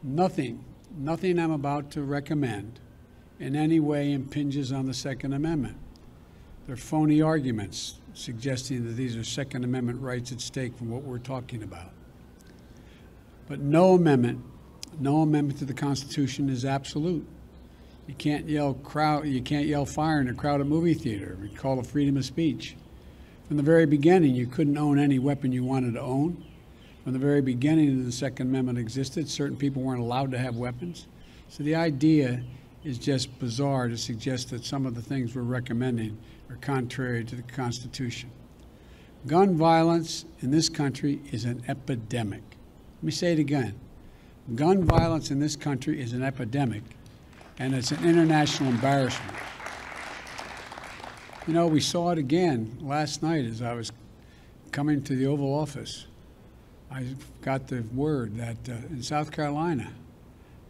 Nothing I'm about to recommend in any way impinges on the Second Amendment. They're phony arguments suggesting that these are Second Amendment rights at stake from what we're talking about. But no amendment to the Constitution is absolute. You can't yell fire in a crowded movie theater. We call it freedom of speech. From the very beginning, you couldn't own any weapon you wanted to own. From the very beginning the Second Amendment existed, certain people weren't allowed to have weapons. So the idea is just bizarre to suggest that some of the things we're recommending are contrary to the Constitution. Gun violence in this country is an epidemic. Let me say it again. Gun violence in this country is an epidemic, and it's an international embarrassment. You know, we saw it again last night as I was coming to the Oval Office. I got the word that in South Carolina,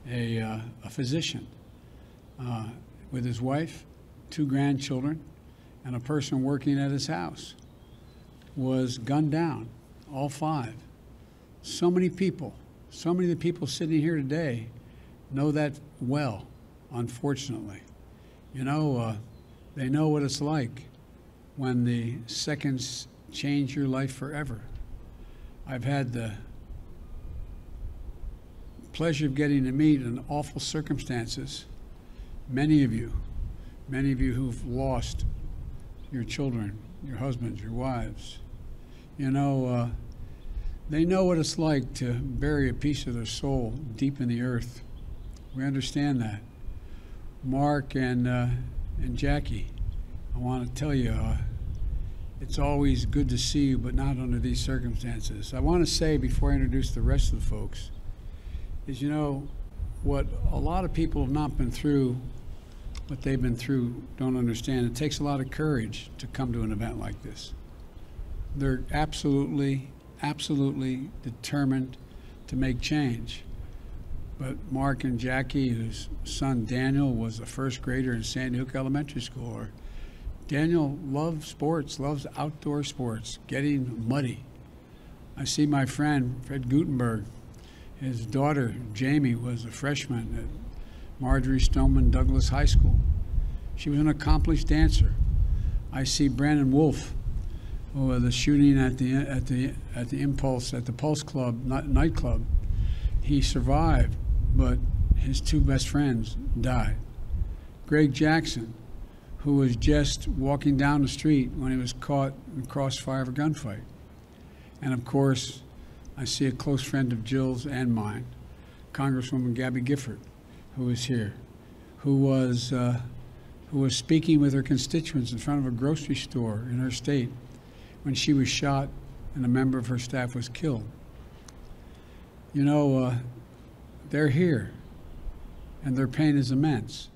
a physician with his wife, 2 grandchildren, and a person working at his house was gunned down, all 5. So many people, so many of the people sitting here today know that well, unfortunately. You know, they know what it's like when the seconds change your life forever. I've had the pleasure of getting to meet in awful circumstances many of you who've lost your children, your husbands, your wives. You know, they know what it's like to bury a piece of their soul deep in the earth. We understand that. Mark and Jackie, I want to tell you, it's always good to see you, but not under these circumstances. I want to say before I introduce the rest of the folks is, you know, what a lot of people have not been through, what they've been through, don't understand. It takes a lot of courage to come to an event like this. They're absolutely determined to make change. But Mark and Jackie, whose son Daniel was a first grader in Sandy Hook Elementary School, or Daniel loves sports, loves outdoor sports, getting muddy. I see my friend, Fred Gutenberg. His daughter, Jamie, was a freshman at Marjorie Stoneman Douglas High School. She was an accomplished dancer. I see Brandon Wolf, who was the shooting at the Pulse Club nightclub. He survived, but his 2 best friends died. Greg Jackson, who was just walking down the street when he was caught in the crossfire of a gunfight. And of course, I see a close friend of Jill's and mine, Congresswoman Gabby Gifford, who is here, who was speaking with her constituents in front of a grocery store in her state when she was shot and a member of her staff was killed. You know, they're here, and their pain is immense.